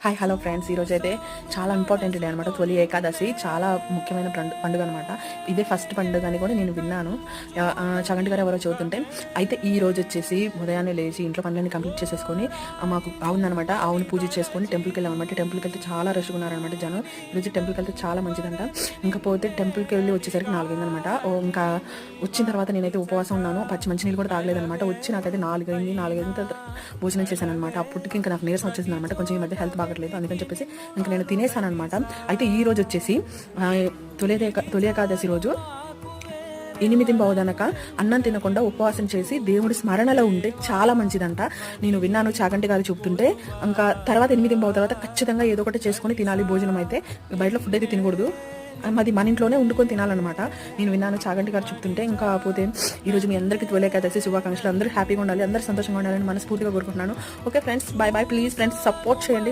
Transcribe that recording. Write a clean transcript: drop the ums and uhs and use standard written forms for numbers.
Hi hello friends, ఈరోజు అయితే చాలా ఇంపార్టెంట్ డే అనమాట. తొలి ఏకాదశి చాలా ముఖ్యమైన పండుగ అనమాట. ఇదే ఫస్ట్ పండుగ అని కూడా నేను విన్నాను. చగంటి గారు ఎవరో చదువుతుంటే అయితే ఈ రోజు వచ్చేసి ఉదయాన్నే లేచి ఇంట్లో పనులన్నీ కంప్లీట్ చేసేసుకొని మాకు ఆవుందనమాట. ఆవుని పూజ చేసుకొని టెంపుల్కి వెళ్ళామన్నమాట. టెంపుల్కి వెళ్తే చాలా రష్గా ఉన్నారనమాట జనం. ఈరోజు టెంపుల్కి వెళ్తే చాలా మంచిదంట. ఇంకపోతే టెంపుల్కి వెళ్ళి వచ్చేసరికి 4 అయిందనమాట. ఇంకా వచ్చిన తర్వాత నేనైతే ఉపవాసం ఉన్నాను. మంచినీళ్ళు కూడా తాగలేదనమాట. వచ్చి నాకైతే 4 అయింది. 4 అయిన తర్వాత భోజనం చేశాను అనమాట. అప్పటికి ఇంకా నాకు నీరసం వచ్చేసింది అనమాట. కొంచెం ఈ మధ్య హెల్త్ బాగట్లేదు, అందుకని చెప్పేసి ఇంకా నేను తినేసాను అనమాట. అయితే ఈ రోజు వచ్చేసి తొలి ఏకాదశి రోజు 8:15 అన్నం తినకుండా ఉపవాసం చేసి దేవుడి స్మరణలో ఉంటే చాలా మంచిదంట. నేను విన్నాను, చాగంటి గారు చెప్తుంటే. ఇంకా తర్వాత 8:15 తర్వాత ఖచ్చితంగా ఏదో ఒకటి చేసుకొని తినాలి భోజనం. అయితే బయటలో ఫుడ్ అయితే తినకూడదు, అది మన ఇంట్లోనే వండుకొని తినాలన్నమాట. నేను విన్నాను, చాగంటి గారు చెప్తుంటే. ఇంకా పోతే ఈరోజు మీ అందరికీ తొలి ఏకాదశి శుభాకాంక్షలు. అందరూ హ్యాపీగా ఉండాలి, అందరూ సంతోషంగా ఉండాలని మనస్ఫూర్తిగా కోరుకుంటున్నాను. Okay friends, bye bye. Please friends support చేయండి.